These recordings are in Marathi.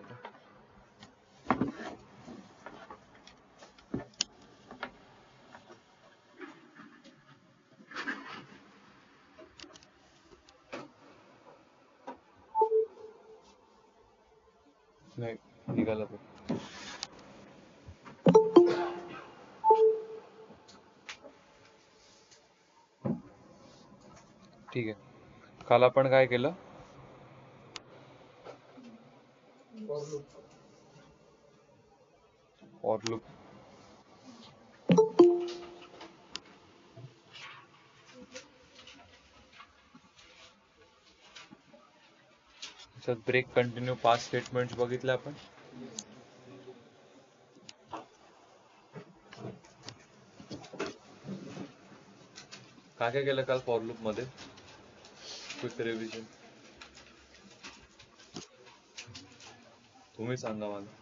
होतं. नाही निघाला तो. ठीक आहे. काल आपण काय केलं? For loop. त्याच्यात ब्रेक, कंटिन्यू, पास्ट स्टेटमेंट्स बघितले आपण. काय काय केलं काल फॉर लूप मध्ये? क्विक रिव्हिजन तुम्ही सांगा मला.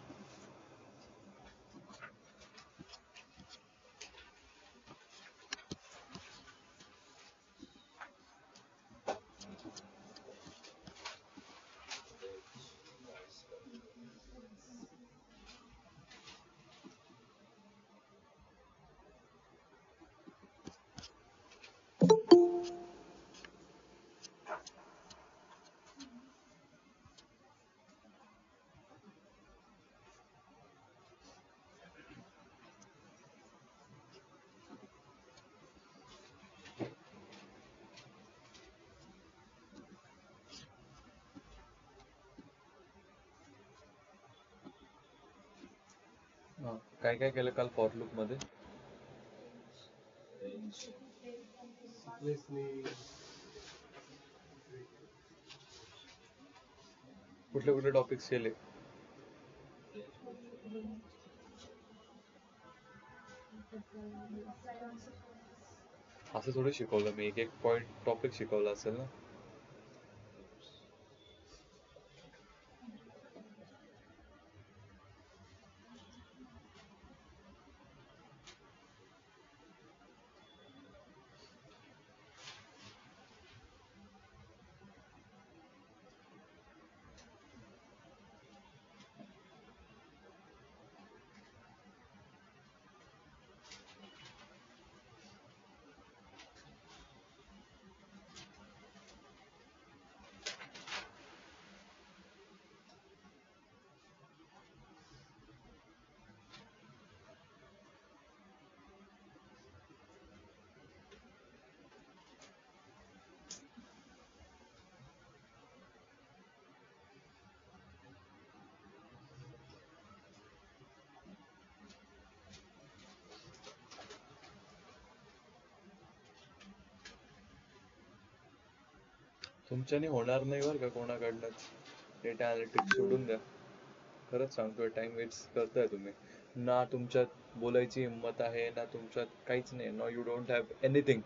काय काय केलं काल फॉर लूप मध्ये? कुठले कुठले टॉपिक्स केले? असं थोडं शिकवलं मी, एक एक पॉइंट टॉपिक शिकवला असेल ना. तुमच्याने होणार नाही बरं का कोणाकडनंच. डेटा अनालिटिक्स सोडून द्या. खरंच सांगतोय, टाइम वेस्ट करताय तुम्ही. ना तुमच्यात बोलायची हिंमत आहे, ना तुमच्यात काहीच नाही. No, you don't have anything.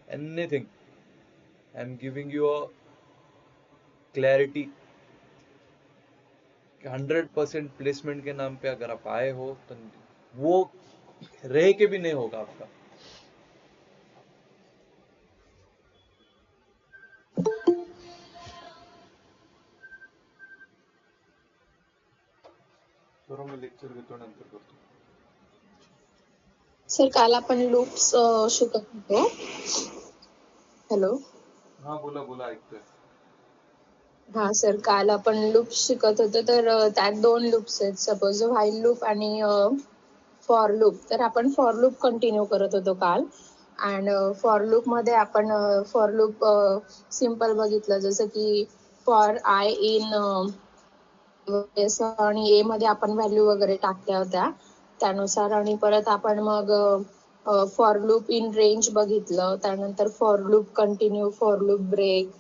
Anything. I am giving you a clarity. 100% placement के नाम पे अगर आप आए हो तो वो रह के भी नहीं होगा आपका. बरं मी लेक्चर घेतो, नंतर करतो. सर काल आपण लूप्स शिकत होतो. हॅलो. हा बोला बोला, ऐकतोय. हा सर, काल आपण लूप्स शिकत होतो, तर त्यात 2 लूप्स आहेत. सपोज व्हाईल लूप आणि फॉर लूप. तर आपण फॉर लूप कंटिन्यू करत होतो काल. अँड फॉर लूप मध्ये आपण फॉर लूप सिंपल बघितलं, जसं की फॉर आय इन आणि ए मध्ये आपण व्हॅल्यू वगैरे टाकल्या होत्या त्यानुसार. आणि परत आपण मग फॉर लूप इन रेंज बघितलं, त्यानंतर for loop continue, for loop break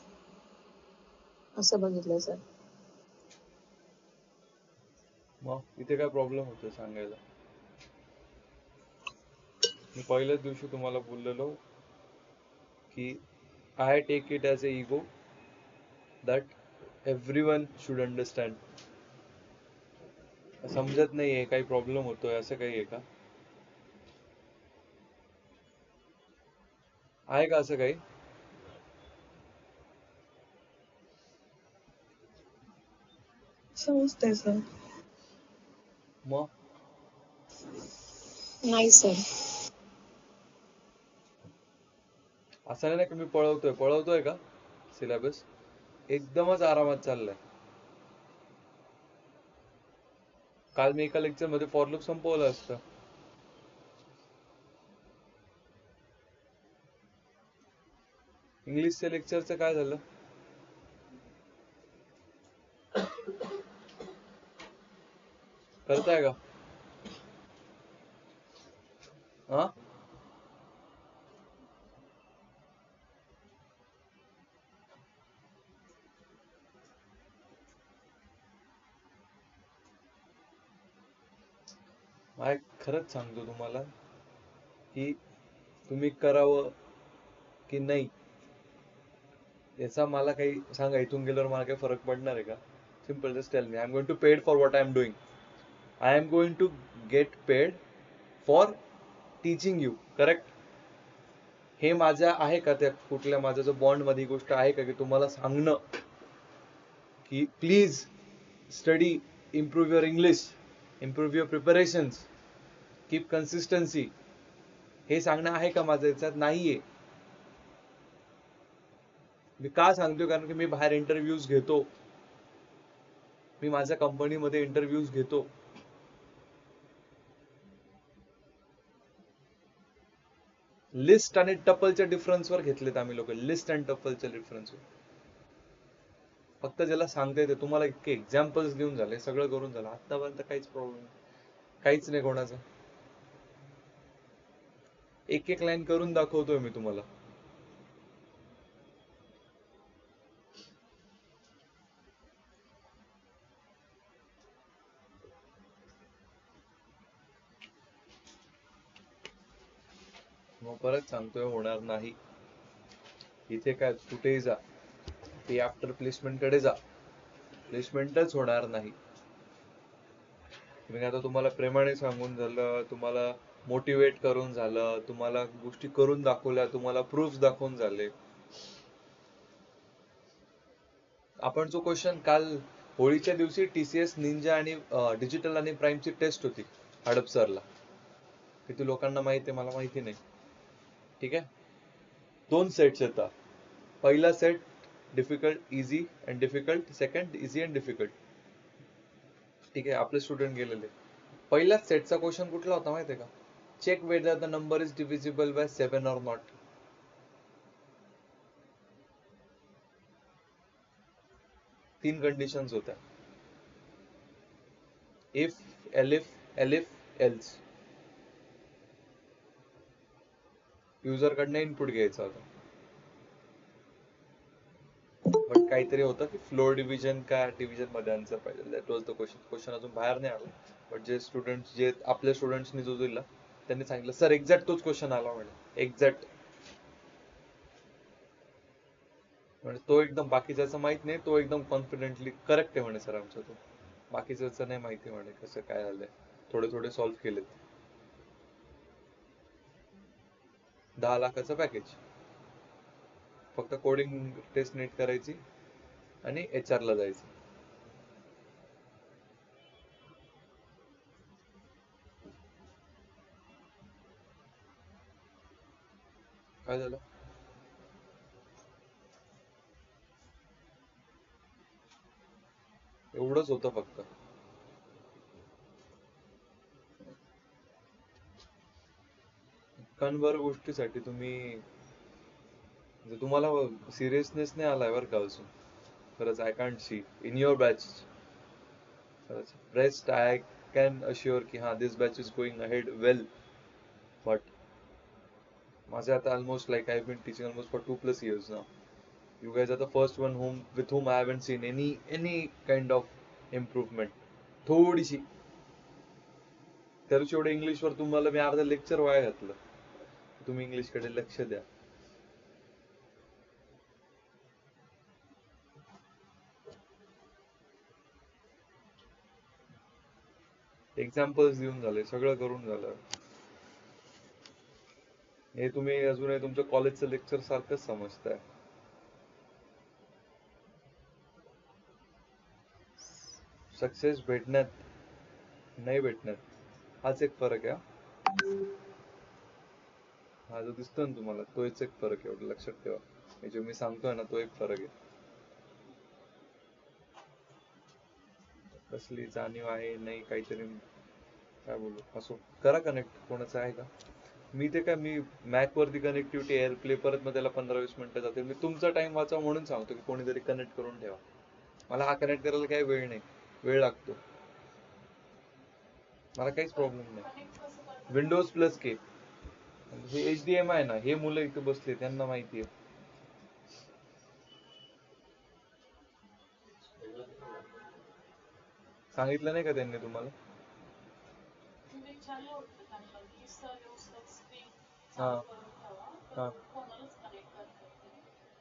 असं बघितलं सर. मग इथे काय प्रॉब्लेम होतो सांगायला? मी पहिल्याच दिवशी तुम्हाला बोललेलो की I take it as a ego that everyone should understand. समजत नाहीये, काही प्रॉब्लेम होतोय, असं काही आहे का? आहे का असं काही? समजतंय सर. मग नाही सर. असं नाही की मी पळवतोय का सिलेबस? एकदमच आरामात चाललाय. काल मी एका लेक्चर मध्ये फॉर लूप संपवलं असतं. इंग्लिशच्या लेक्चरचं काय झालं? करताय का? हा, खरंच सांगतो तुम्हाला की तुम्ही करावं की नाही याचा मला काही सांगा, इथून गेल्यावर मला काही फरक पडणार आहे का? Simple, just tell me, I am going to paid for what I am doing. I am going to get paid for teaching you, correct? हे माझ्या आहे का, त्या कुठल्या माझ्या जो बॉन्ड मध्ये गोष्ट आहे का की तुम्हाला सांगणं की please study, improve your English, improve your preparations, keep consistency, हे सांगणं आहे का माझं? याच्यात नाहीये. मी का सांगतोय? कारण की मी बाहेर इंटरव्ह्यूज घेतो, मी माझ्या कंपनीमध्ये इंटरव्ह्यूज घेतो. लिस्ट आणि टपलच्या डिफरन्सवर घेतलेत आम्ही लोक, लिस्ट आणि टपलच्या डिफरन्सवर. फक्त ज्याला सांगता येते, तुम्हाला इतके एक्झाम्पल्स देऊन झाले, सगळं करून झालं, आतापर्यंत काहीच प्रॉब्लेम, काहीच नाही कोणाचा. एक एक लाईन करून दाखवतोय मी तुम्हाला. मग परत सांगतोय, होणार नाही. इथे काय, कुठेही जा, पे आफ्टर प्लेसमेंट कडे जा, प्लेसमेंटच होणार नाही. मी आता तुम्हाला प्रेमाने सांगून झालं, तुम्हाला मोटिवेट करून झालं, तुम्हाला गोष्टी करून दाखवल्या, तुम्हाला प्रूफ दाखवून झाले. आपण जो क्वेश्चन काल होळीच्या दिवशी TCS निंजा आणि डिजिटल आणि प्राइमची टेस्ट होती हडपसरला, किती लोकांना माहिती आहे मला माहिती नाही. ठीक आहे, 2 सेट्स येतात. पहिला set difficult, easy and difficult. Second easy and difficult. ठीक आहे, आपले स्टुडंट गेलेले. पहिल्याच सेटचा क्वेश्चन कुठला होता माहिती आहे का? Check whether the number is divisible by 7 or not. 3 conditions होत्या. If, elif, elif, else. User कडनं इनपुट घ्यायचा होता. बट काहीतरी होतं की फ्लोर डिव्हिजन का डिव्हिजन मध्ये आन्सर पाहिजे. That was the question. Question अजून बाहेर नाही आला, बट जे स्टुडंट, जे आपल्या स्टुडंट्सनी जो दिला त्यांनी सांगितलं, सर एक्झॅक्ट तोच क्वेश्चन आला म्हणे, एक्झॅक्ट. म्हणजे तो एकदम, बाकीच्याचं माहित नाही, तो एकदम कॉन्फिडेंटली करेक्ट आहे म्हणे सर आमचा तो. बाकीच्याचं नाही माहिती म्हणे कसं काय आलंय. थोडे थोडे सॉल्व्ह केलेत. 10 लाखाचं पॅकेज, फक्त कोडिंग टेस्ट नीट करायची आणि HR ला जायचं. काय झालं? एवढंच होतं फक्त. कणभर गोष्टीसाठी तुम्ही, जर तुम्हाला सिरियसनेस नाही आलाय बरं का अजून, खरंच I can't see in your batch. खरंच रेस्ट आय कॅन अश्युअर की हा, this batch is going ahead well. But माझे आता almost like I been teaching almost for 2+ years now. You guys are the first one with whom I haven't seen any kind of improvement. थोडीशी. त्या दिवशी एवढं इंग्लिशवर तुम्हाला मी अर्ध लेक्चर वाया घातलं. तुम्ही इंग्लिशकडे लक्ष द्या. एक्झाम्पल्स देऊन झाले, सगळं करून झालं. हे तुम्ही अजूनही तुमच्या कॉलेजचं लेक्चर सारखंच समजताय. सक्सेस भेटण्यात नाही भेटण्यात हाच एक फरक आहे हा. हा जो दिसतोय ना तुम्हाला तोच एक फरक आहे, एवढं लक्षात ठेवा. हे जो मी सांगतोय ना तो एक फरक आहे. कसली जाणीव आहे नाही काहीतरी, काय बोलू, असो करा कनेक्ट. कोणाचं आहे का? मी मॅक वरती कनेक्टिव्हिटी एअरप्ले परत मग त्याला 15-20 मिनिटं जाते. मी तुमचा टाइम वाचावा म्हणून सांगतो की कोणीतरी कनेक्ट करून ठेवा. मला हा कनेक्ट करायला काही वेळ नाही, वेळ लागतो मला, काहीच प्रॉब्लेम नाही. विंडोज प्लस के हे HDMI आहे ना, हे मुलं इथे बसले त्यांना माहिती आहे. सांगितलं नाही का त्यांनी तुम्हाला? हा हा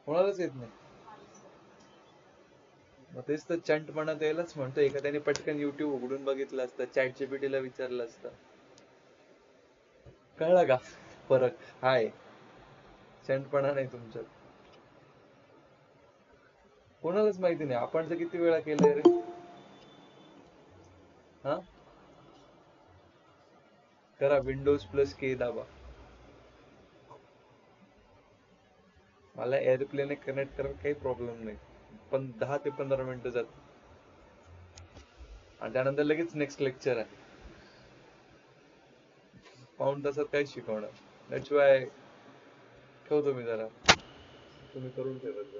कोणालाच येत नाही. मग तेच तर चंटपणा द्यायलाच म्हणतो. एखाद्याने पटकन YouTube उघडून बघितलं असतं, ChatGPT ला विचारलं असतं. कळलं का फरक? हाय, चंटपणा नाही तुमच्यात. कोणालाच माहिती नाही. आपण तर किती वेळा केलंय रे. हा करा, विंडोज प्लस के दाबा. मला एअरप्लेन कनेक्ट करायला काही प्रॉब्लेम नाही, पण 10 ते 15 मिनिटं जात आणि त्यानंतर लगेच नेक्स्ट लेक्चर आहे. पाऊण तासात काय शिकवणार? दॅट्स वाय ठेवतो मी जरा, तुम्ही करून ठेवत जा.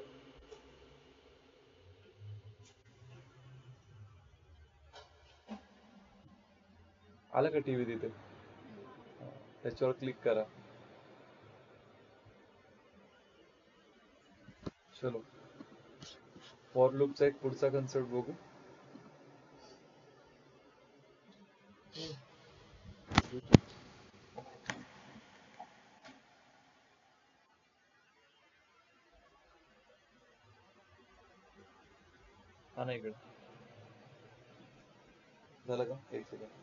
आलं का टीव्ही तिथे? त्याच्यावर क्लिक करा. चलो, फॉर लूपचा एक पुढचा कन्सेप्ट बघू. हा ना, इकडे झालं का? एक सेकंड.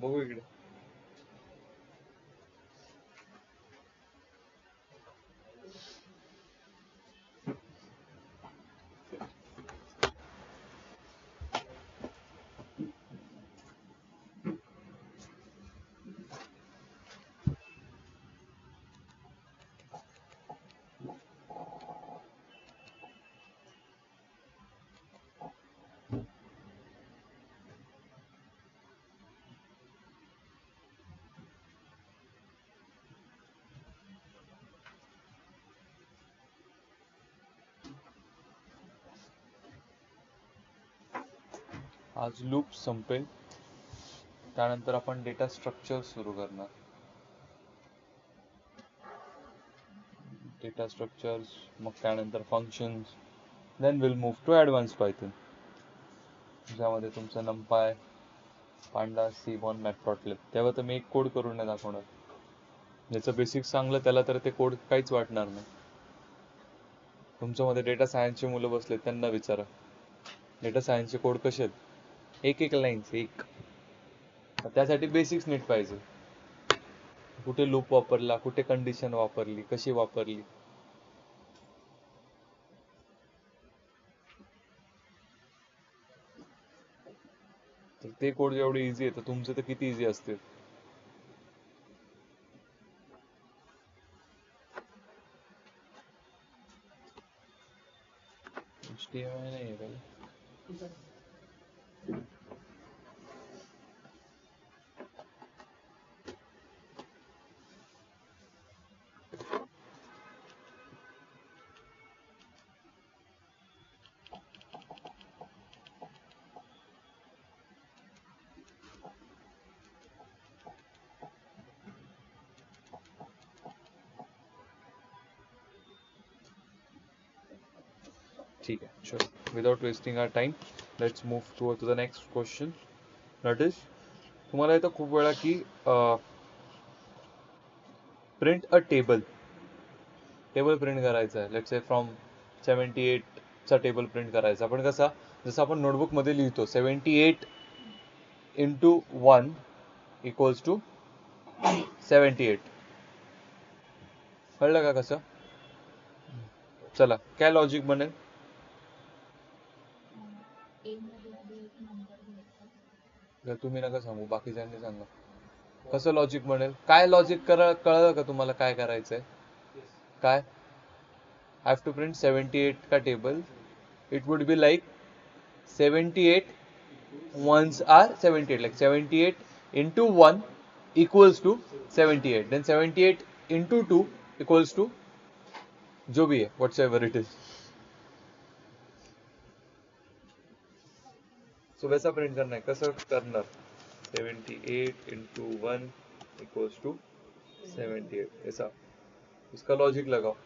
बघू इकडे. आज लूप संपेल, त्यानंतर आपण डेटा स्ट्रक्चर सुरू करणार. डेटा स्ट्रक्चर्स, मग त्यानंतर functions, then will move to advance Python, ज्यामध्ये तुमचं नंपाय, पांडास, सीबॉन, मॅटप्लॉटलिब. तेव्हा तर मी एक कोड करून नाही दाखवणार. ज्याचं बेसिक सांगलं त्याला तर ते कोड काहीच वाटणार नाही. तुमच्यामध्ये डेटा सायन्सचे मुलं बसले, त्यांना विचारा डेटा सायन्सचे कोड कसे आहेत. एक एक लाईन्स, एक. त्यासाठी बेसिक्स नीट पाहिजे. कुठे लूप वापरला, कुठे कंडिशन वापरली, कशी वापरली. तर ते कोड जेवढे इझी आहे तर तुमचे तर किती इझी असतील. HTML नाही आहे त्याला. ठीक आहे, sure. Without wasting our time, let's move to the next question. That is, तुम्हाला येतं खूप वेळा की print a table table print करायचा आहे, लेट्स से फ्रॉम 78 चा टेबल प्रिंट करायचा. पण कसा, जसं आपण नोटबुक मध्ये लिहितो 78 इंटू 1 इक्वल्स टू 78. कळलं का कसं? चला, काय लॉजिक बनेल? तुम्ही नका सांगू, बाकीच्यांनी सांगा. कसं लॉजिक बनेल? काय लॉजिक कळलं का तुम्हाला काय करायचंय? काय? I have to print 78 का table. It would be like 78 ones are 78, like 78 into 1 equals to 78. Then 78 into 2 equals to जो भी है, whatsoever it is. So वैसा प्रिंट करना है. कसं करणार? 78 into 1 equals to 78. ऐसा. इसका लॉजिक लगाओ.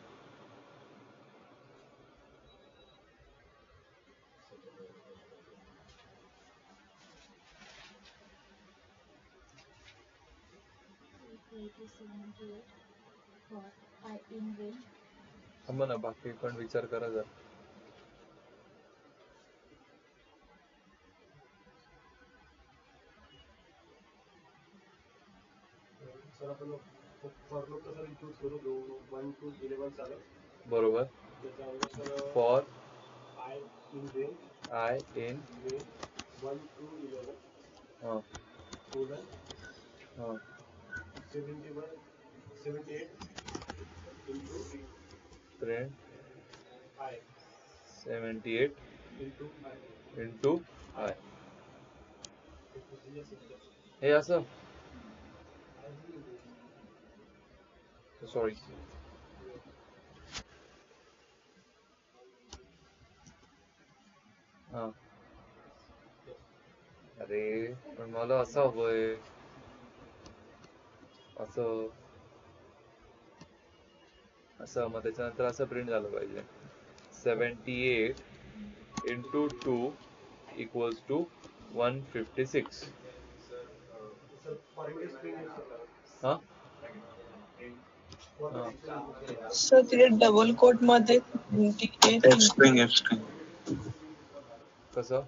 थांबा ना, बाकी पण विचार करा जरा. सर आपण फॉर लूप कसं चूज करू 1 to 11 चालेल. बरोबर. त्याच्यानंतर sir for I in range I in 1 to 11 हां कोलन हां 71 78 into print I 78 into I. Into I. हे असं, सॉरी. हां, अरे पण मला असं हवंय, असं असं. मग त्याच्यानंतर असं प्रिंट झालं पाहिजे 78 into 2 equals to 156. Sir format screen use करतात. हां सर तिथे डबल कोट मध्ये कसं?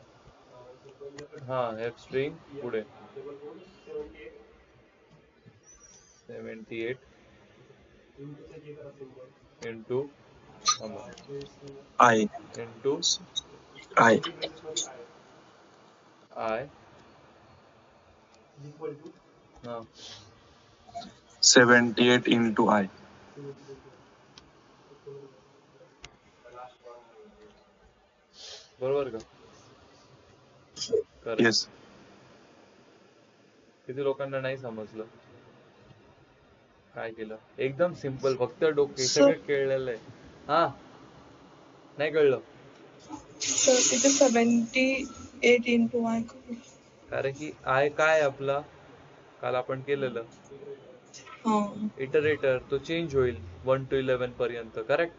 हां, एफ स्ट्रिंग पुढे डबल कोड 78 78 इंटूचा जे करा symbol into I into I मध्ये आय इक्वल टू हां 78 into आय. बरोबर का? Correct. येस. किती लोकांना नाही समजलं काय केलं? एकदम सिंपल, फक्त डोके, सगळं कळलेलं आहे. हा, नाही कळलं सर तिथे 78 into आय. कारण की आय काय आपला काल आपण केलेलं इटरेटर, तो चेंज होईल 1 to 11 पर्यंत. करेक्ट.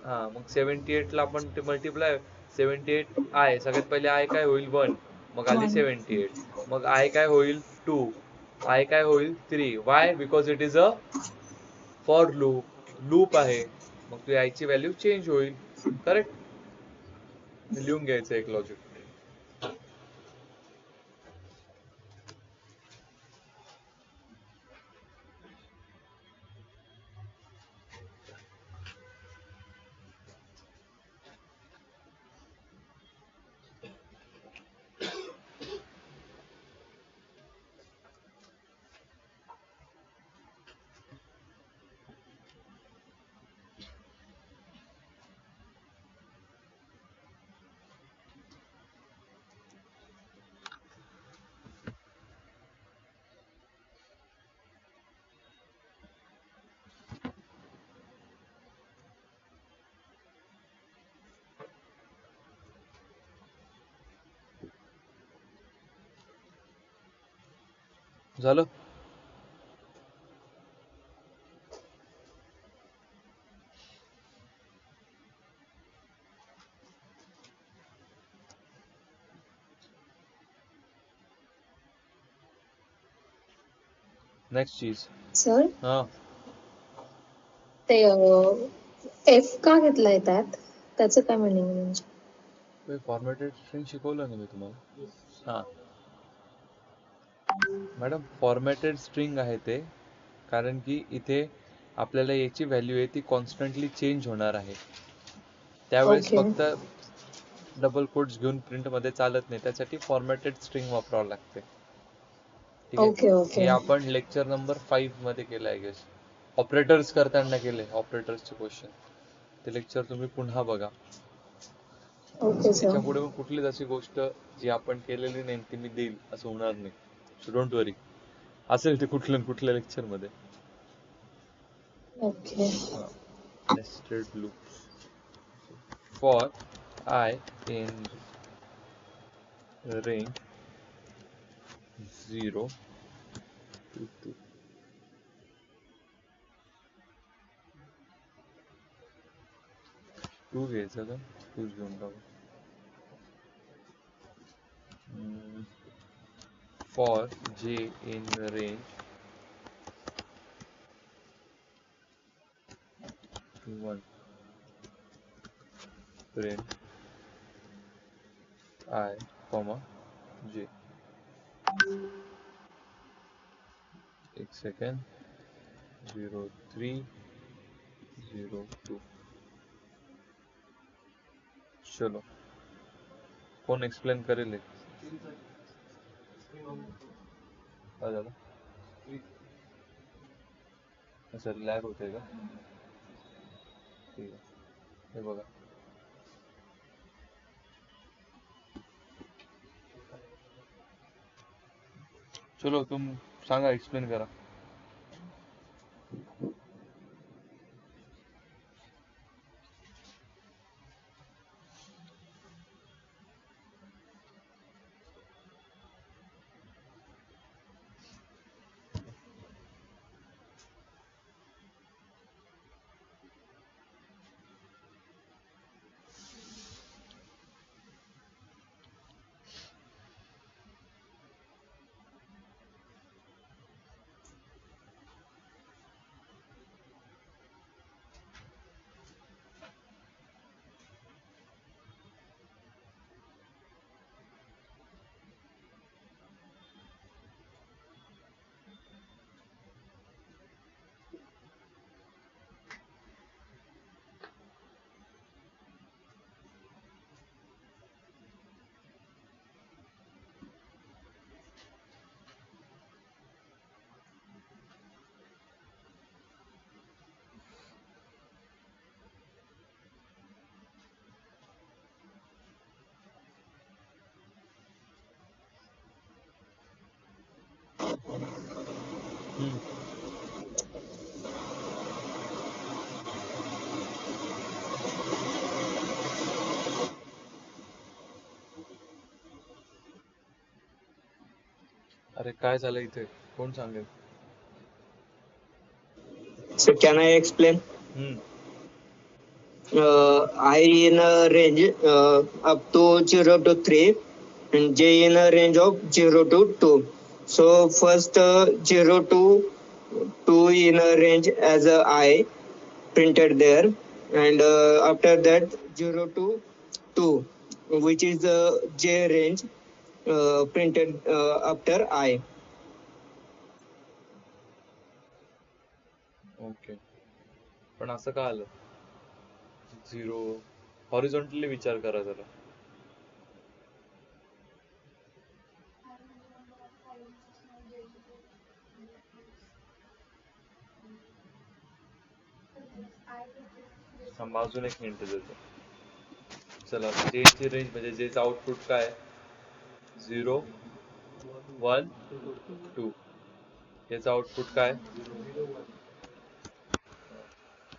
हा, मग 78 ला आपण ते मल्टिप्लाय 78 आय, सगळ्यात पहिले आय काय होईल 1, मग आली 78, मग आय काय होईल 2, आय काय होईल 3. Y? Because it is a for loop आहे, मग तू आयची व्हॅल्यू चेंज होईल. करेक्ट. लिहून घ्यायचं एक लॉजिक. झालं. नेक्स्ट चीज. सर हाँ ते एफ का घेतलाय त्यात, त्याचं काय मिनिंग म्हणजे? फॉर्मॅटेड स्ट्रिंग शिकवलं ना मी तुम्हाला. Yes. हा मॅडम, फॉर्मॅटेड स्ट्रिंग आहे ते, कारण की इथे आपल्याला याची व्हॅल्यू आहे ती कॉन्स्टंटली चेंज होणार आहे. त्यावेळेस ओके फक्त डबल कोट्स घेऊन प्रिंट मध्ये चालत नाही, त्यासाठी फॉर्मॅटेड स्ट्रिंग वापरावं लागते. ठीक आहे. ओके हे ओके आपण लेक्चर नंबर 5 मध्ये केलं आहे गेस. ऑपरेटर्स करताना केले, ऑपरेटर्सचे क्वेश्चन. ते लेक्चर तुम्ही पुन्हा बघा. Okay sir. याच्या पुढे मग कुठलीच अशी गोष्ट जी आपण केलेली नाही ती मी देईल असं होणार नाही. So don't worry. असेल ते कुठल्या न कुठल्या लेक्चर मध्ये. Okay nested loops for I in range 0 to 2. Two घ्यायचं का? टूच घेऊन टाकू. For j in range 1, print I, j. एक सेकंड. 0 3 0 2. चलो, कोण एक्सप्लेन करेल हे? काय झालं? अच्छा, लॅग होते का? ठीक आहे, हे बघा. चलो, तुम सांगा, एक्सप्लेन करा. अरे काय झालं इथे? कोण सांगेल? So can I explain? I in a range up to 0 to 3 and J in a range of 0 to 2. So first 0 to 2 in a range as a I printed there, and after that 0 to 2 which is the J range printed after I. Okay, पण असं का आलं? 0 हॉरिझॉन्टली विचार करा जरा. थांबा, अजून एक हिंट देतो. चला, जे ची रेंज म्हणजे जेचं आउटपुट काय? 0 1 2. याचं आउटपुट काय?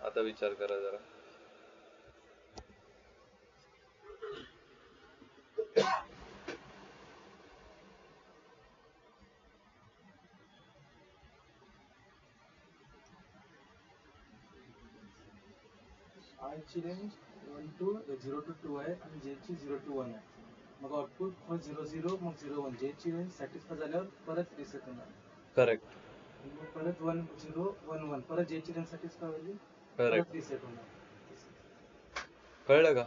आता विचार करा जरा. I ची रेंज 0 to 2 आहे आणि J ची 0 to 1 आहे. मग आउटपुट मग 0 0 मग 0 1. J ची रेंज सॅटिस्फाय झाल्यावर परत रिसेट होणार. करेक्ट. मग परत 1 0 1 1 परत J ची रेंज सॅटिस्फाय होईल. करेक्ट. रिसेट होणार. कळलं का?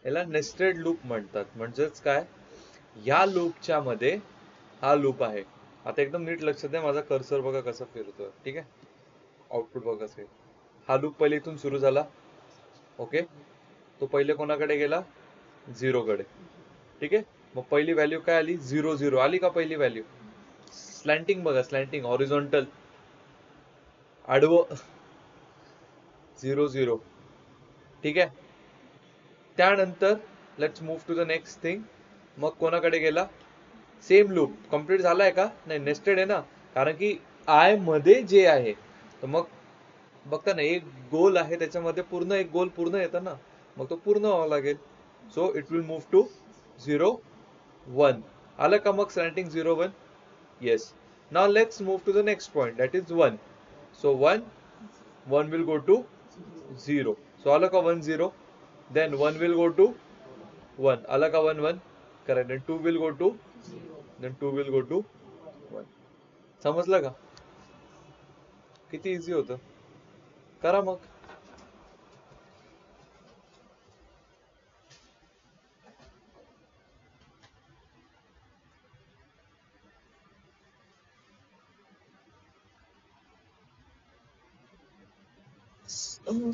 याला नेस्टेड लूप म्हणतात. म्हणजेच काय, या लूपच्या मध्ये हा लूप आहे. आता एकदम नीट लक्षात द्या, माझा कर्सर बघा कसा फिरतोय. ठीक आहे, आउटपुट बघा कसं आहे. हा लूप पहिले इथून सुरू झाला. ओके, तो पहिले कोणाकडे गेला? 0 कडे. ठीक आहे, मग पहिली व्हॅल्यू काय आली? 0 0 आली का पहिली व्हॅल्यू? स्लॅन्टिंग बघा, स्लॅन्टिंग, हॉरिझॉन्टल, आडवं, 0 0. ठीक आहे, त्यानंतर let's move to the next thing. मग कोणाकडे गेला? सेम लूप कम्प्लीट झालाय का? नाही, नेस्टेड आहे ना, कारण की आय मध्ये जे आहे. तर मग बघता ना, एक गोल आहे त्याच्यामध्ये पूर्ण एक गोल पूर्ण येतं ना, मग तो पूर्ण व्हावा लागेल. So it will move to 0 1. आलं का मग slanting 0 1? Yes. Now let's move to the next point, that is 1. So 1 will go to 0. So आलं का 1 0? Then 1 will go to 1. आला का 1 1? Correct. Then 2 will go to, then 2 will go to 1. समजलं का? किती इझी होतं. करा मग.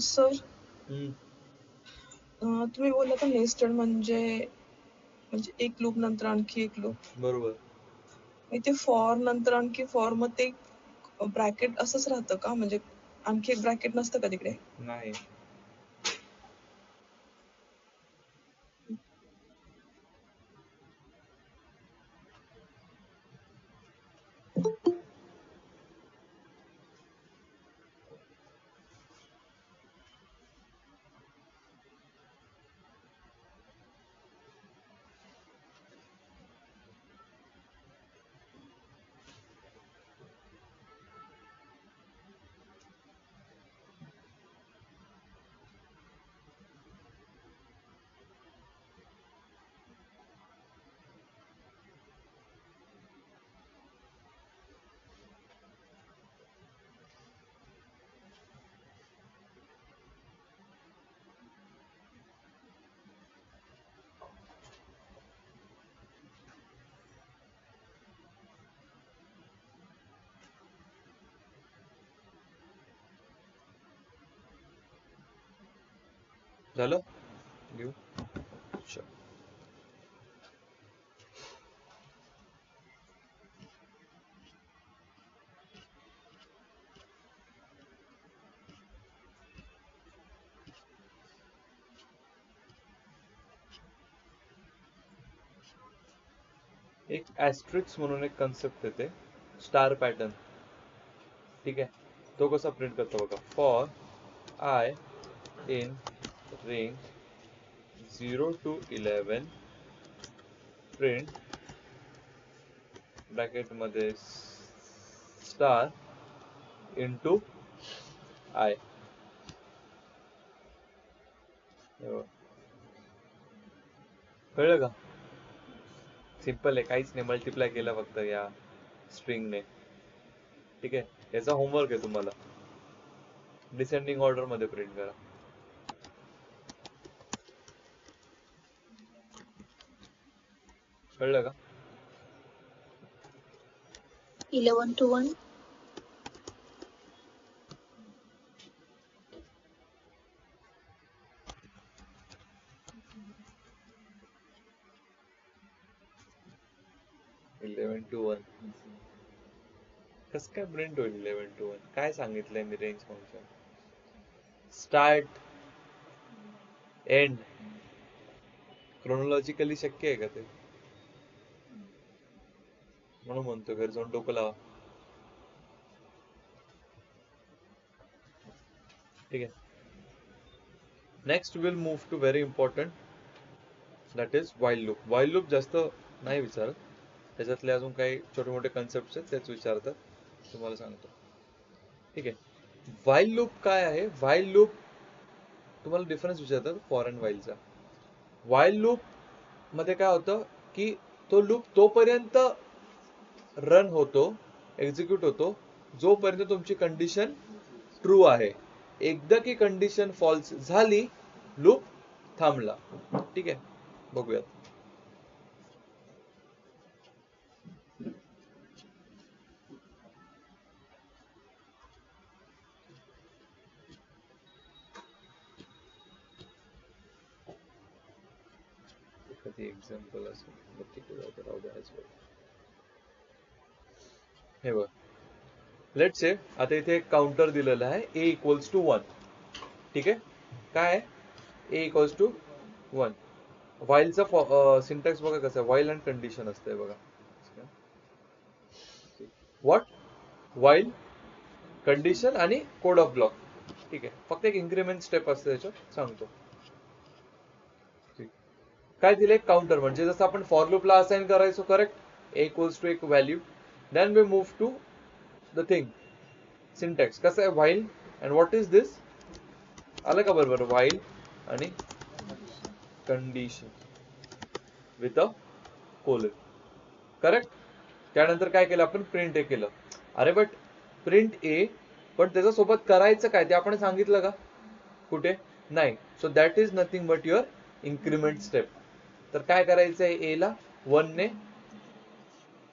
सर हम्म, तुम्ही बोलला का नेस्टेड म्हणजे म्हणजे एक लूप नंतर आणखी एक लूप. बरोबर. इथे फॉर नंतर आणखी फॉर, मग ते ब्रॅकेट असंच राहतं का? म्हणजे आणखी एक ब्रॅकेट नसतं का तिकडे? नाही. झालं घेऊ. अच्छा. एक ऍस्ट्रिक्स म्हणून एक कन्सेप्ट येते, स्टार पॅटर्न. ठीक आहे, तो कसा प्रिंट करतो बघा. For I in range 0 to 11 print bracket मध्ये स्टार इंटू आय. कळलं का? सिंपल आहे, काहीच नाही, मल्टिप्लाय केलं फक्त या स्ट्रिंगने. ठीक आहे, याचा होमवर्क आहे तुम्हाला, डिसेंडिंग ऑर्डर मध्ये प्रिंट करा. कळलं का? 11 to 1. इलेव्हन टू वन कस काय प्रिंट होईल? 11 to 1 काय सांगितलंय मी रेंज फंक्शन? स्टार्ट एंड क्रोनॉलॉजिकली शक्य आहे का ते? म्हणून म्हणतो घरी जाऊन डोकं लावा. ठीक आहे, next will move to very important, that is while loop. While loop जास्त नाही विचारत, त्याच्यातले अजून काही छोटे मोठे कन्सेप्ट आहेत तेच विचारतात, तुम्हाला सांगतो. ठीक आहे, वाईल लूप काय आहे? वाईल लूप तुम्हाला डिफरन्स विचारतात फॉर अँड वाईलचा. वाईल लूप मध्ये काय होतं की तो लूप तोपर्यंत रन होतो, एक्झिक्यूट होतो, जोपर्यंत तुमची कंडिशन ट्रू आहे. एकदा की कंडिशन फॉल्स झाली, लूप थांबला. ठीक आहे, बघूयात. एखादी एक्झाम्पल असेल. हे बघ, लेट्स से आता इथे एक काउंटर दिलेला आहे a इक्वल्स टू 1. ठीक आहे, काय आहे a इक्वल्स टू 1. व्हाईलचा सिंटॅक्स बघा कसं आहे, व्हाईल अँड कंडिशन असते बघा. व्हॉट, व्हाईल, कंडिशन आणि कोड ऑफ ब्लॉक. ठीक आहे, फक्त एक इन्क्रिमेंट स्टेप असते त्याच्यात, सांगतो. काय दिले, काउंटर, म्हणजे जसं आपण फॉर लूपला असाइन करायचो, करेक्ट, a इक्वल्स टू एक value, then we move to the thing syntax. कसं आहे, while and what is this, आलं का बरोबर, व्हाईल आणि condition with a colon, correct. त्यानंतर काय केलं आपण, प्रिंट ए केलं. अरे बट प्रिंट ए, पण त्याच्यासोबत करायचं काय ते आपण सांगितलं का कुठे, नाही. So that is nothing but your increment step. तर काय करायचंय, ए ला 1 ने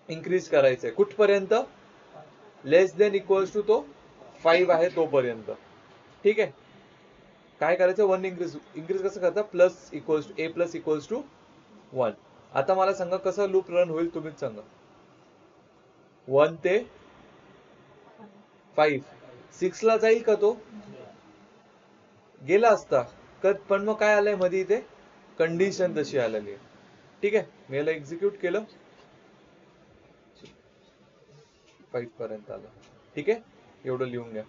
इन्क्रीज करायचंय, कुठपर्यंत, लेस देन इक्वल्स टू तो 5 आहे तोपर्यंत. ठीक आहे, काय करायचं, 1 इन्क्रीज कसं करता, plus equals to a plus equals to 1. आता मला सांगा कसं लूप रन होईल, तुम्हीच सांगा. 1 ते 5, 6 ला जाईल का तो, गेला असता, पण मग काय आलंय मध्ये इथे, कंडिशन तशी आलेली आहे. ठीक आहे, मी याला एक्झिक्यूट केलं, 5 पर्यंत आला. ठीक आहे, एवढं लिहून घ्या.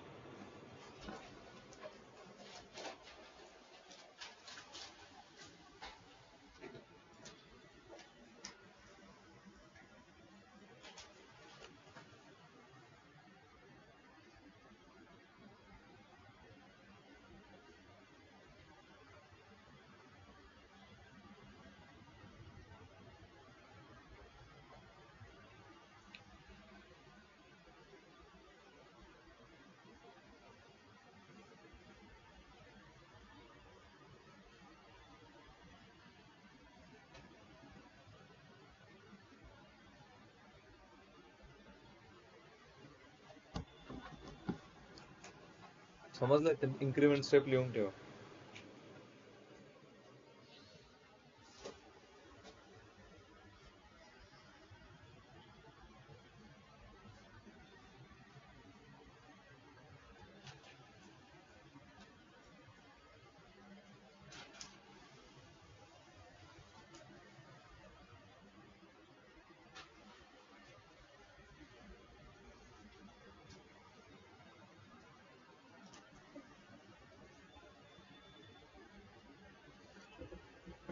समजलं, इन्क्रिमेंट स्टेप लिहून ठेवा.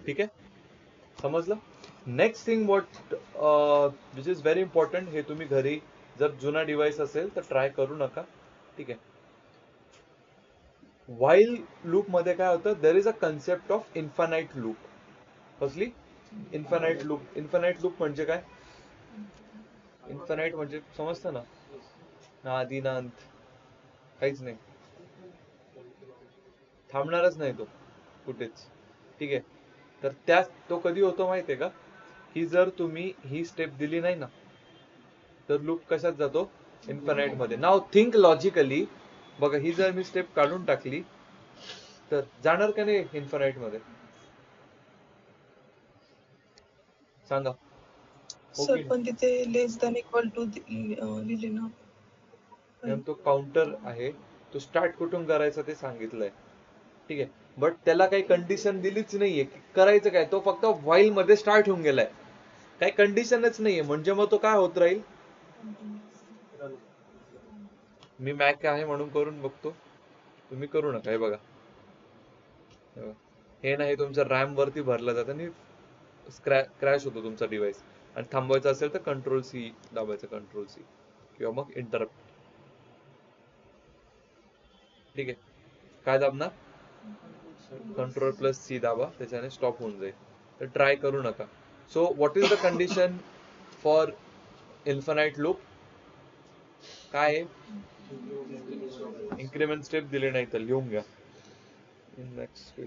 ठीक आहे, समजलं. Next thing what which is very important, हे तुम्ही घरी जर जुना डिव्हाइस असेल तर ट्राय करू नका. ठीक आहे, व्हाईल लूप मध्ये काय होतं, there is a concept of infinite loop. कसली, इन्फानाइट लूप. इन्फानाइट लूप म्हणजे काय, इन्फानाइट म्हणजे समजतं ना, ना आधी ना अंत, काहीच नाही, थांबणारच नाही तो कुठेच. ठीक आहे, तर त्या तो कधी होतो माहितीये का, की जर तुम्ही ही स्टेप दिली नाही ना, तर लूप कशात जातो, इन्फानाइट मध्ये. नाव थिंक लॉजिकली, बघा ही जर मी स्टेप काढून टाकली तर जाणार का नाही इन्फानाइट मध्ये, सांगा. सर पण तिथे लेस दॅन इक्वल टू लिहिले ना. तो काउंटर आहे, तो स्टार्ट कुठून करायचा ते सांगितलंय. ठीक आहे, बट त्याला काही कंडिशन दिलीच नाहीये, करायचं काय, तो फक्त व्हाईल मध्ये स्टार्ट होऊन गेलाय, काही कंडिशनच नाहीये. म्हणजे मग तो काय होत राहील, मी मॅक आहे म्हणून करून बघतो, तुम्ही करू नका. हे बघा, हे नाही तुमच्या रॅम वरती भरला जातं आणि क्रॅश होतो तुमचा डिव्हाइस. आणि थांबवायचं असेल तर कंट्रोल सी दाबायचं, कंट्रोल सी, किंवा मग इंटरप्ट. ठीक आहे, काय दाबणार, कंट्रोल प्लस सी दाबा, त्याच्याने स्टॉप होऊन जाईल. तर ट्राय करू नका. So what is the condition for infinite loop, काय इन्क्रिमेंट स्टेप दिले नाही तर लिहून घ्या. इन नेक्स्ट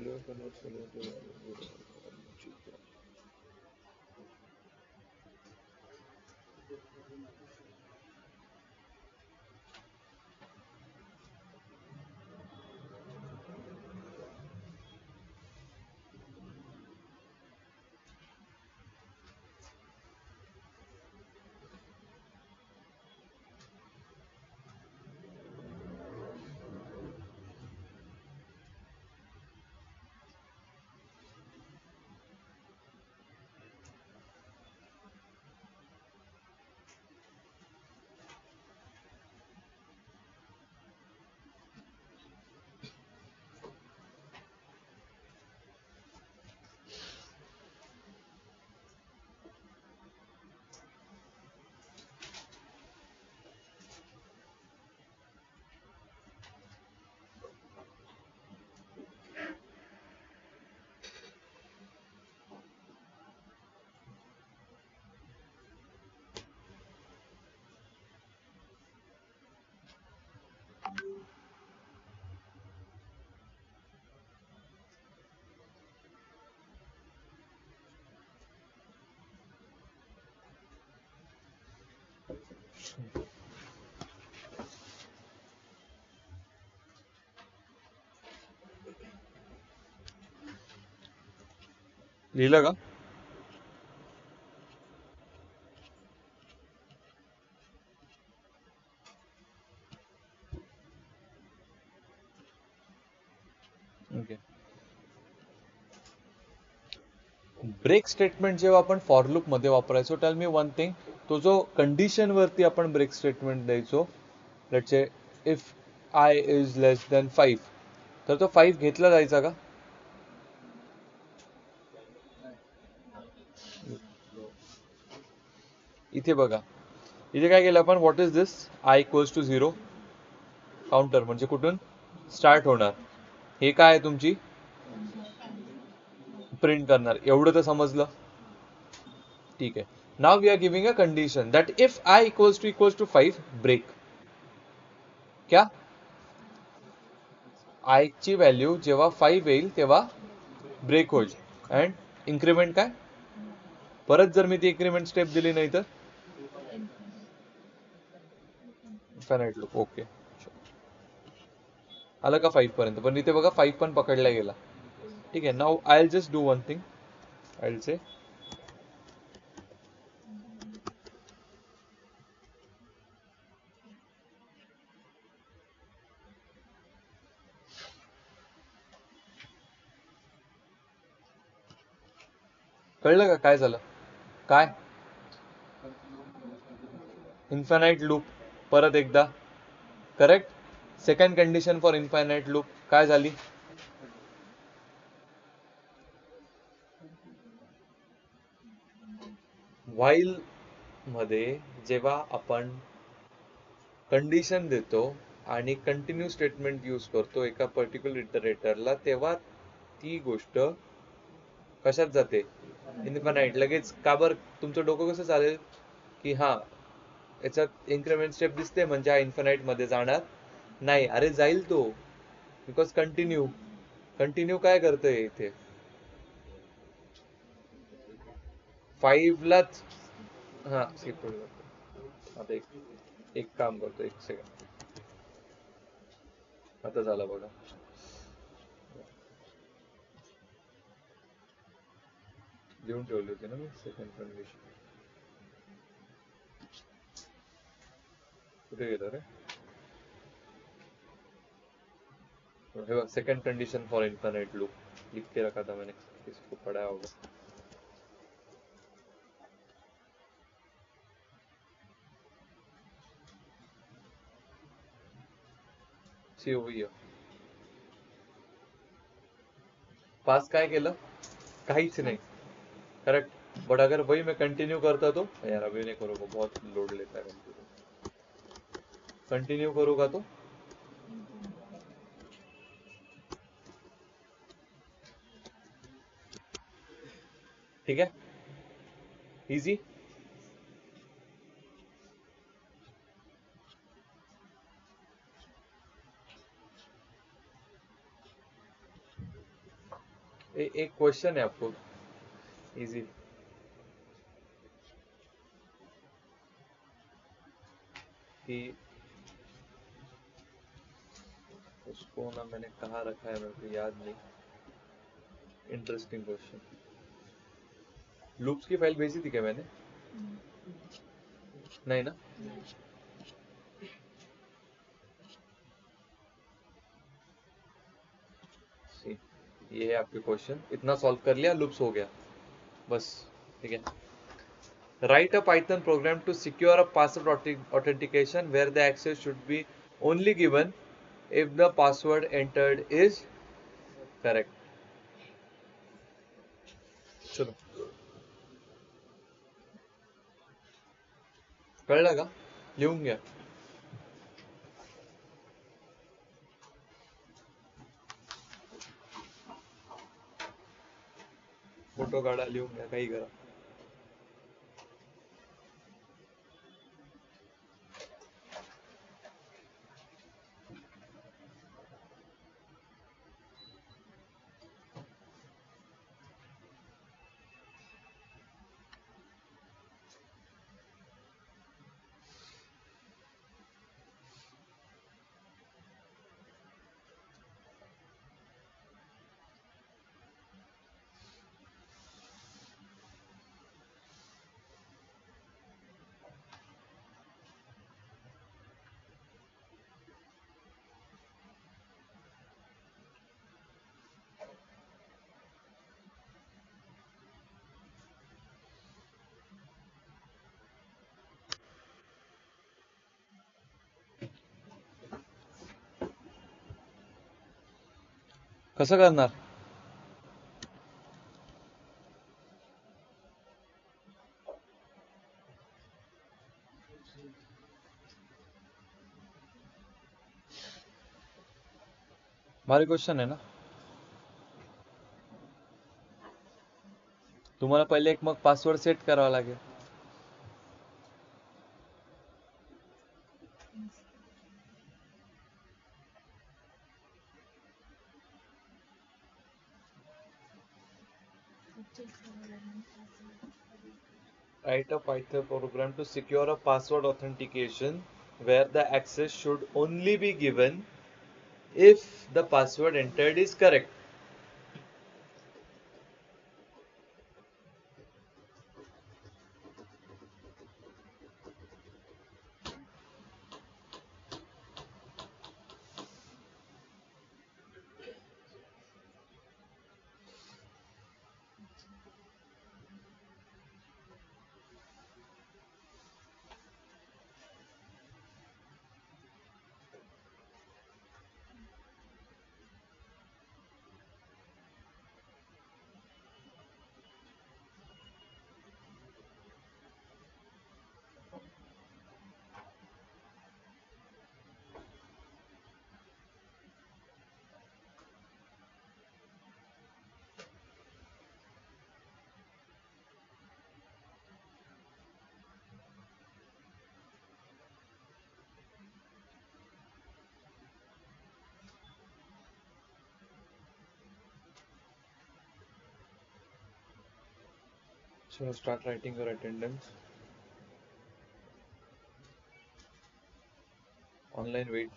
लिहिलं का? ओके. ब्रेक स्टेटमेंट जेव्हा आपण फॉर लूप मध्ये वापरायचो, टेल मी वन थिंग, तो जो कंडिशन वरती आपण ब्रेक स्टेटमेंट द्यायचो, let's say if I is less than 5, तर तो 5 घेतला जायचा का? इथे बघा, इथे काय केलं आपण, what is this, I equals to 0, counter म्हणजे कुठून स्टार्ट होणार, हे काय आहे तुमची प्रिंट करणार, एवढं तर समजलं. ठीक आहे. Now we are giving a condition that if I equals to 5 break, क्या आय ची व्हॅल्यू जेव्हा 5 येईल तेव्हा ब्रेक होईल. अँड इन्क्रीमेंट काय, परत जर मी ती इन्क्रीमेंट स्टेप दिली नाही तर इन्फायनाइट लूप. ओके, आलं का 5 पर्यंत? पण इथे बघा 5 पण पकडला गेला. ठीक आहे. Now I will just do one thing, I will say कळलं का काय झालं, काय इन्फायनाइट लूप, परत एकदा correct. Second condition for infinite loop काय झाली, व्हाईल मध्ये जेव्हा आपण कंडिशन देतो आणि कंटिन्यू स्टेटमेंट यूज करतो एका पर्टिक्युलर इटरेटरला, तेव्हा ती गोष्ट कशात जाते, इन्फायनाइट. लगेच का बर, तुमचं डोकं कसं चालेल की हा याच्यात इन्क्रीमेंट स्टेप दिसते म्हणजे हा इन्फायनाइट मध्ये जाणार नाही. अरे जाईल तो, बिकॉज कंटिन्यू, कंटिन्यू काय करतोय इथे 5 लाच. हा आता एक काम करतो, एक सेकंड, आता झालं बघा. लिहून ठेवली होती ना मी सेकंड कंडिशन, कुठे गेलं रे, हे बघ, second condition for infinite loop लिख के रखा था मैंने, इसको पढ़ा होगा. C over here. पास काय केलं, काहीच नाही, करेक्ट. बट अगर वही मैं कंटिन्यू करता तो, यार अभी नहीं करूँगा, बहुत लोड लेता है कंटिन्यू करूँगा तो ठीक है, इजी. एक क्वेश्चन है आपको, इजी। कि उसको ना मैंने कहाँ रखा है, मेरे को याद नहीं। Interesting question. लूप्स की फाइल भेजी थी क्या मैंने? नहीं ना। See, ये है आपके क्वेश्चन, इतना सॉल्व कर लिया, लूप्स हो गया बस। ठीक है। Write a Python program to secure a password authentication where the access should be only given if the password entered is correct. चलो, कळलं का? लिहून घ्या. फोटो काढा, लिहून घ्या, काही करा. कसं करणार? भारी क्वेश्चन आहे ना. तुम्हाला पहिले एक मग पासवर्ड सेट करावा लागेल. Write a Python program to secure a password authentication where the access should only be given if the password entered is correct. So start writing your attendance. Online wait.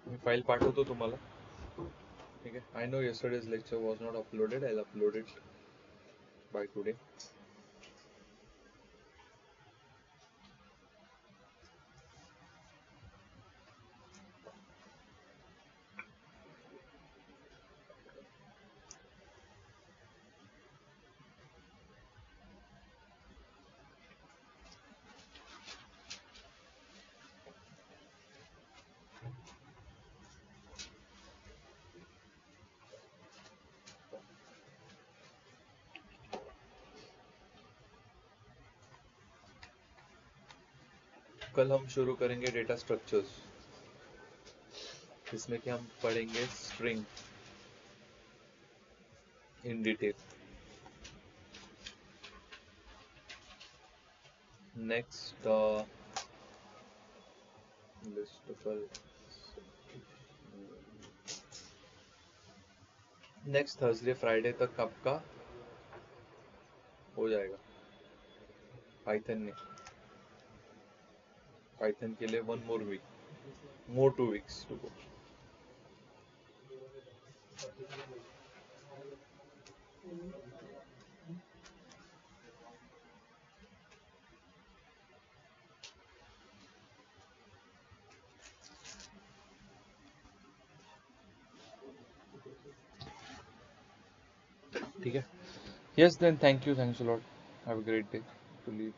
Me file पाठवतो तुम्हाला. ठीक आहे. I know yesterday's lecture was not uploaded. I'll upload it by today. कल हम शुरू करेंगे डेटा स्ट्रक्चर्स, जिसमें कि हम पढ़ेंगे string, in detail. Next, listicle. Next Thursday Friday तक आपका हो जाएगा पाइथन में। पाइथन के लिए 1 more week, more 2 weeks to go. ठीक है? Yes, then thanks a lot. Have a great day. To leave.